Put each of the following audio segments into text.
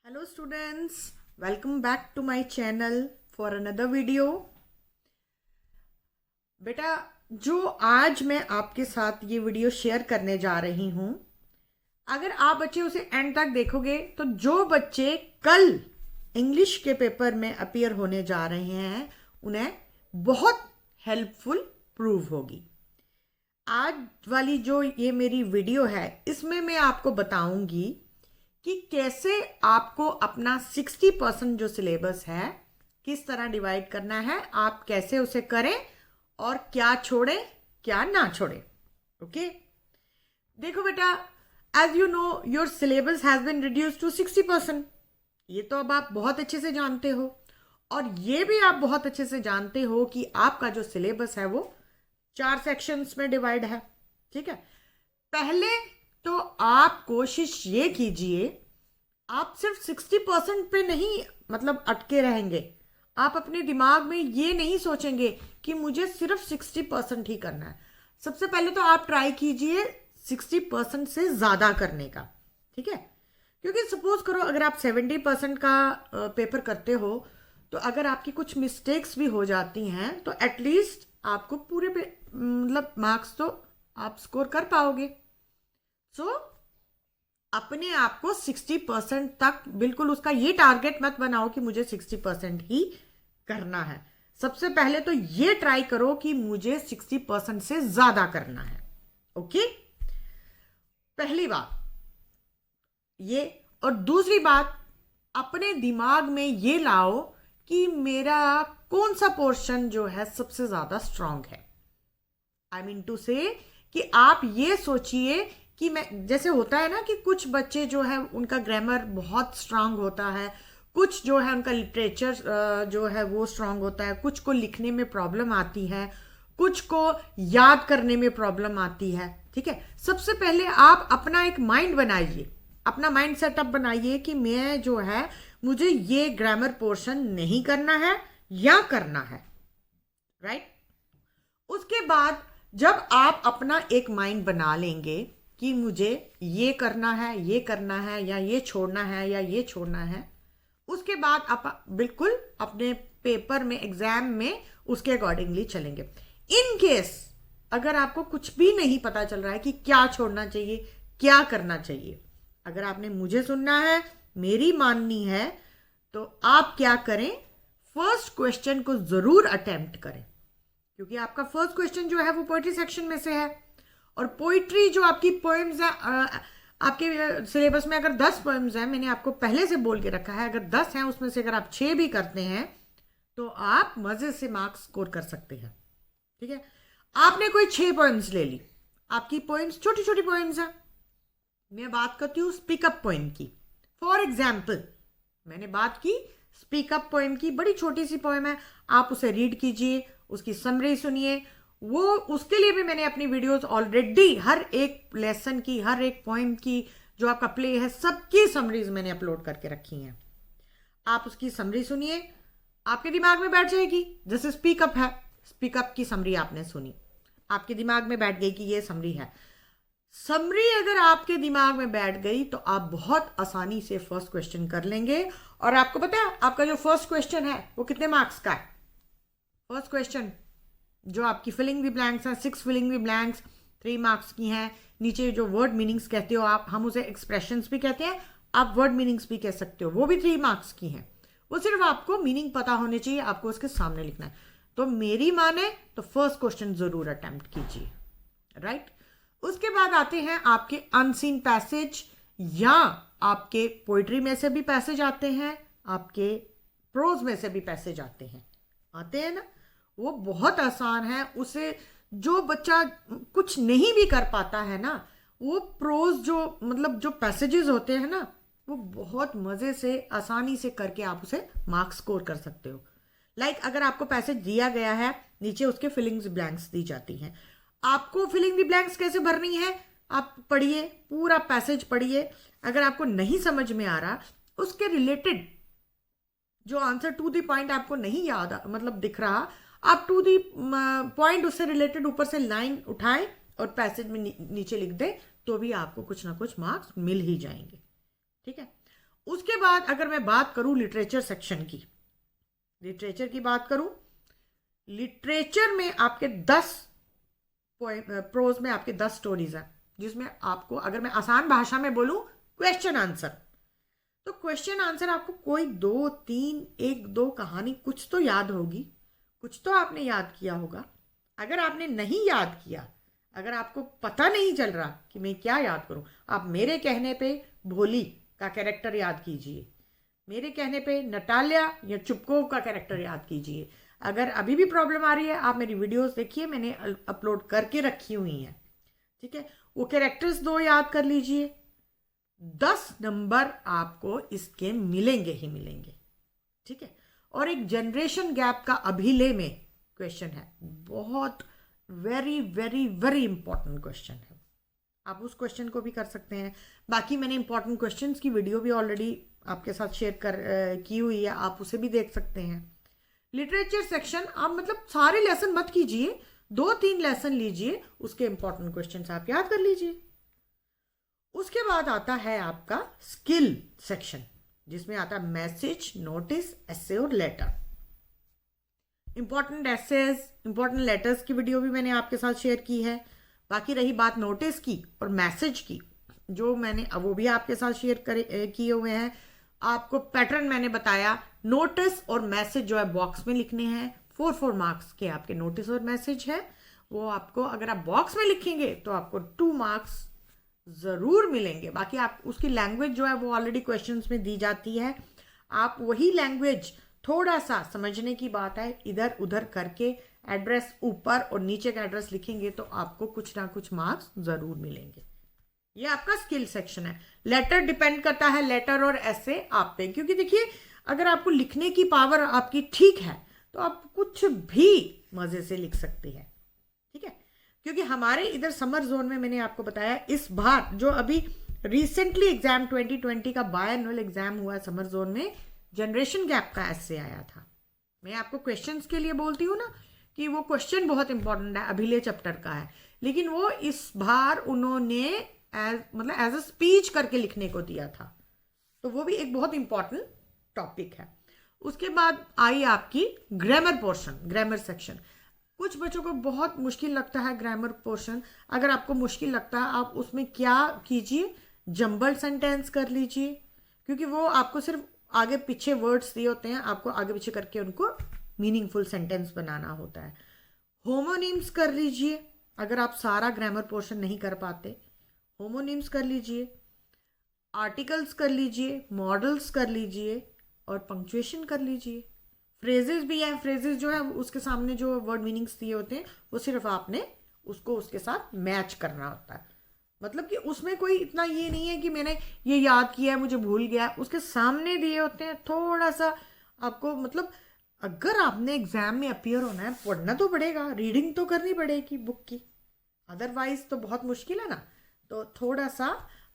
Hello students, welcome back to my channel for another video. बेटा जो आज मैं आपके साथ ये वीडियो शेयर करने जा रही हूँ, अगर आप बच्चे उसे एंड तक देखोगे तो जो बच्चे कल इंग्लिश के पेपर में अपीयर होने जा रहे हैं उन्हें बहुत हेल्पफुल प्रूव होगी। आज वाली जो ये मेरी वीडियो है इसमें मैं आपको बताऊंगी कि कैसे आपको अपना 60% जो सिलेबस है किस तरह डिवाइड करना है, आप कैसे उसे करें और क्या छोड़ें क्या ना छोड़ें। ओके, देखो बेटा, as you know your syllabus has been reduce to 60%। ये तो अब आप बहुत अच्छे से जानते हो और ये भी आप बहुत अच्छे से जानते हो कि आपका जो सिलेबस है वो 4 सेक्शंस में डिवाइड है। ठीक है, पहले तो आप कोशिश ये कीजिए, आप सिर्फ 60% पे नहीं मतलब अटके रहेंगे। आप अपने दिमाग में ये नहीं सोचेंगे कि मुझे सिर्फ 60% ही करना है। सबसे पहले तो आप ट्राई कीजिए 60% से ज़्यादा करने का। ठीक है, क्योंकि सपोज करो अगर आप 70% का पेपर करते हो तो अगर आपकी कुछ मिस्टेक्स भी हो जाती हैं तो एटलीस्ट आपको पूरे पे मतलब मार्क्स तो आप स्कोर कर पाओगे। सो अपने आप को 60% तक, बिल्कुल उसका ये टारगेट मत बनाओ कि मुझे 60% ही करना है। सबसे पहले तो ये ट्राई करो कि मुझे 60% से ज्यादा करना है। ओके, पहली बात ये। और दूसरी बात, अपने दिमाग में ये लाओ कि मेरा कौन सा पोर्शन जो है सबसे ज्यादा स्ट्रांग है। आई मीन टू से कि आप ये सोचिए कि मैं, जैसे होता है ना कि कुछ बच्चे जो है उनका ग्रामर बहुत स्ट्रांग होता है, कुछ जो है उनका लिटरेचर जो है वो स्ट्रांग होता है, कुछ को लिखने में प्रॉब्लम आती है, कुछ को याद करने में प्रॉब्लम आती है। ठीक है, सबसे पहले आप अपना एक माइंड बनाइए, अपना माइंड सेटअप बनाइए कि मैं जो है मुझे ये ग्रामर पोर्शन नहीं करना है या करना है। राइट, उसके बाद जब आप अपना एक माइंड बना लेंगे कि मुझे ये करना है, ये करना है, या ये छोड़ना है या ये छोड़ना है, उसके बाद आप बिल्कुल अपने पेपर में, एग्जाम में उसके अकॉर्डिंगली चलेंगे। इन केस अगर आपको कुछ भी नहीं पता चल रहा है कि क्या छोड़ना चाहिए क्या करना चाहिए, अगर आपने मुझे सुनना है, मेरी माननी है, तो आप क्या करें, फर्स्ट क्वेश्चन को जरूर अटेम्प्ट करें, क्योंकि आपका फर्स्ट क्वेश्चन जो है वो पोइट्री सेक्शन में से है। और पोइट्री जो आपकी पोएम्स है, आपके सिलेबस में अगर 10 पोएम्स हैं, मैंने आपको पहले से बोल के रखा है, अगर 10 हैं उसमें से अगर आप 6 भी करते हैं तो आप मजे से मार्क्स स्कोर कर सकते हैं। ठीक है, आपने कोई 6 पोएम्स ले ली, आपकी पोएम्स छोटी छोटी पोएम्स हैं, मैं बात करती हूँ स्पीकअप पोएम की। फॉर एग्जाम्पल मैंने बात की स्पीकअप पोएम की, बड़ी छोटी सी पोएम है, आप उसे रीड कीजिए, उसकी समरी सुनिए। वो उसके लिए भी मैंने अपनी वीडियोस ऑलरेडी हर एक लेसन की, हर एक पोएम की जो आपका प्ले है, सबकी समरीज मैंने अपलोड करके रखी हैं। आप उसकी समरी सुनिए, आपके दिमाग में बैठ जाएगी। जैसे स्पीकअप है, स्पीकअप की समरी आपने सुनी, आपके दिमाग में बैठ गई कि ये समरी है। समरी अगर आपके दिमाग में बैठ गई तो आप बहुत आसानी से फर्स्ट क्वेश्चन कर लेंगे। और आपको पता है आपका जो फर्स्ट क्वेश्चन है वो कितने मार्क्स का है? फर्स्ट क्वेश्चन जो आपकी फिलिंग द ब्लैंक्स हैं, 6 फिलिंग द ब्लैंक्स 3 मार्क्स की हैं। नीचे जो वर्ड मीनिंग्स कहते हो आप, हम उसे एक्सप्रेशंस भी कहते हैं, आप वर्ड मीनिंग्स भी कह सकते हो, वो भी 3 मार्क्स की हैं। वो सिर्फ आपको मीनिंग पता होने चाहिए, आपको उसके सामने लिखना है। तो मेरी माने तो फर्स्ट क्वेश्चन जरूर अटेम्प्ट कीजिए। राइट, उसके बाद आते हैं आपके अनसीन पैसेज, या आपके पोइट्री में से भी पैसेज आते हैं, आपके प्रोज में से भी पैसेज आते हैं ना। वो बहुत आसान है, उसे जो बच्चा कुछ नहीं भी कर पाता है ना, वो प्रोज जो मतलब जो पैसेजेस होते हैं ना, वो बहुत मजे से आसानी से करके आप उसे मार्क्स स्कोर कर सकते हो। लाइक अगर आपको पैसेज दिया गया है, नीचे उसके फिलिंग्स ब्लैंक्स दी जाती हैं, आपको फिलिंग द ब्लैंक्स कैसे भरनी है आप पढ़िए, पूरा पैसेज पढ़िए। अगर आपको नहीं समझ में आ रहा, उसके रिलेटेड जो आंसर टू द पॉइंट आपको नहीं याद मतलब दिख रहा, आप टू दी पॉइंट उससे रिलेटेड ऊपर से लाइन उठाएं और पैसेज में नीचे लिख दें, तो भी आपको कुछ ना कुछ मार्क्स मिल ही जाएंगे। ठीक है, उसके बाद अगर मैं बात करूं लिटरेचर सेक्शन की, लिटरेचर की बात करूं, लिटरेचर में आपके 10 प्रोज में आपके 10 स्टोरीज हैं, जिसमें आपको, अगर मैं आसान भाषा में बोलूं, क्वेश्चन आंसर। तो क्वेश्चन आंसर आपको कोई 2 3 1 2 कहानी कुछ तो याद होगी, कुछ तो आपने याद किया होगा। अगर आपने नहीं याद किया, अगर आपको पता नहीं चल रहा कि मैं क्या याद करूं, आप मेरे कहने पे भोली का कैरेक्टर याद कीजिए, मेरे कहने पे नटालिया या चुपकोव का कैरेक्टर याद कीजिए। अगर अभी भी प्रॉब्लम आ रही है, आप मेरी वीडियोस देखिए, मैंने अपलोड करके रखी हुई हैं, ठीक है। वो कैरेक्टर्स 2 याद कर लीजिए, 10 नंबर आपको इसके मिलेंगे ही मिलेंगे, ठीक है। और एक जनरेशन गैप का अभिलेय में क्वेश्चन है, बहुत very very very important question है, आप उस क्वेश्चन को भी कर सकते हैं। बाकी मैंने इंपॉर्टेंट क्वेश्चंस की वीडियो भी ऑलरेडी आपके साथ शेयर की हुई है, आप उसे भी देख सकते हैं। लिटरेचर सेक्शन आप मतलब सारे लेसन मत कीजिए, 2-3 लेसन लीजिए, उसके इंपॉर्टेंट क्वेश्चंस आप याद कर लीजिए। उसके बाद आता है आपका स्किल सेक्शन, जिसमें आता है मैसेज, नोटिस, एसे और letter. Important essays, important letters की वीडियो भी मैंने आपके साथ शेयर की है। बाकी रही बात नोटिस की और मैसेज की, जो मैंने वो भी आपके साथ शेयर किए हुए हैं। आपको पैटर्न मैंने बताया, नोटिस और मैसेज जो है बॉक्स में लिखने हैं। 4 मार्क्स के आपके नोटिस और मैसेज है, वो आपको अगर आप बॉक्स में लिखेंगे तो आपको 2 मार्क्स जरूर मिलेंगे। बाकी आप उसकी लैंग्वेज जो है वो ऑलरेडी क्वेश्चंस में दी जाती है, आप वही लैंग्वेज, थोड़ा सा समझने की बात है, इधर उधर करके एड्रेस ऊपर और नीचे का एड्रेस लिखेंगे तो आपको कुछ ना कुछ मार्क्स जरूर मिलेंगे। ये आपका स्किल सेक्शन है। लेटर डिपेंड करता है, लेटर और ऐसे आप पे, क्योंकि देखिए अगर आपको लिखने की पावर आपकी ठीक है तो आप कुछ भी मजे से लिख सकते हैं, ठीक है। क्योंकि हमारे इधर समर जोन में मैंने आपको बताया, इस बार जो अभी रिसेंटली एग्जाम 2020 का बायएनुअल एग्जाम हुआ समर जोन में, जनरेशन गैप का ऐसे आया था। मैं आपको क्वेश्चंस के लिए बोलती हूँ ना कि वो क्वेश्चन बहुत इंपॉर्टेंट है, अभिलेय चैप्टर का है, लेकिन वो इस बार उन्होंने एज अ स्पीच करके लिखने को दिया था, तो वो भी एक बहुत इंपॉर्टेंट टॉपिक है। उसके बाद आई आपकी ग्रामर पोर्शन, ग्रामर सेक्शन। कुछ बच्चों को बहुत मुश्किल लगता है ग्रामर पोर्शन। अगर आपको मुश्किल लगता है, आप उसमें क्या कीजिए, जंबल सेंटेंस कर लीजिए, क्योंकि वो आपको सिर्फ आगे पीछे वर्ड्स दिए होते हैं, आपको आगे पीछे करके उनको मीनिंगफुल सेंटेंस बनाना होता है। होमोनिम्स कर लीजिए, अगर आप सारा ग्रामर पोर्शन नहीं कर पाते, होमोनिम्स कर लीजिए, आर्टिकल्स कर लीजिए, मॉडल्स कर लीजिए और पंक्चुएशन कर लीजिए। फ्रेजेस भी हैं, फ्रेजेस जो है उसके सामने जो वर्ड मीनिंग्स दिए होते हैं वो सिर्फ आपने उसको उसके साथ मैच करना होता है। मतलब कि उसमें कोई इतना ये नहीं है कि मैंने ये याद किया है मुझे भूल गया, उसके सामने दिए होते हैं। थोड़ा सा आपको मतलब अगर आपने एग्जाम में अपीयर होना है, पढ़ना तो पड़ेगा, रीडिंग तो करनी पड़ेगी बुक की, अदरवाइज तो बहुत मुश्किल है ना। तो थोड़ा सा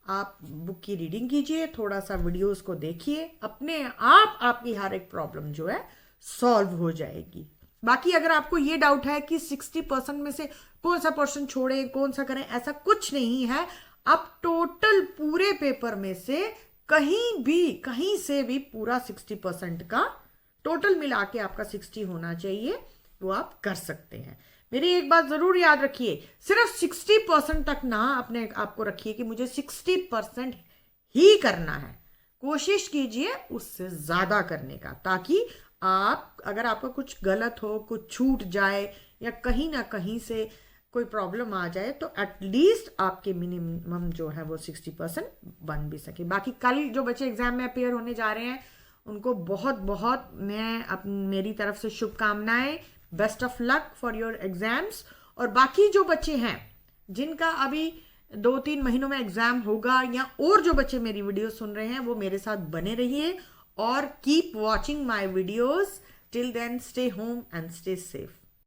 आप बुक की रीडिंग कीजिए, थोड़ा सा वीडियोस को देखिए, अपने आप आपकी हर एक प्रॉब्लम जो है सॉल्व हो जाएगी। बाकी अगर आपको ये डाउट है कि 60% में से कौन सा पोर्शन छोड़ें, कौन सा करें, ऐसा कुछ नहीं है। आप टोटल पूरे पेपर में से कहीं से भी पूरा 60% का टोटल मिला के आपका 60 होना चाहिए, वो आप कर सकते हैं। मेरी एक बात जरूर याद रखिए, सिर्फ 60% तक ना अपने आपको रखिए कि मुझे 60% ही करना है। कोशिश कीजिए उससे ज्यादा करने का, ताकि आप अगर आपका कुछ गलत हो, कुछ छूट जाए या कहीं ना कहीं से कोई प्रॉब्लम आ जाए तो एटलीस्ट आपके मिनिमम जो है वो 60% बन भी सके। बाकी कल जो बच्चे एग्जाम में अपेयर होने जा रहे हैं उनको बहुत बहुत मेरी तरफ से शुभकामनाएं, best of luck for your exams. और बाकी जो बच्चे हैं जिनका अभी 2-3 महीनों में एग्जाम होगा, या और जो बच्चे मेरी वीडियो सुन रहे हैं, वो मेरे साथ बने रहिए और keep watching my videos. Till then stay home and stay safe.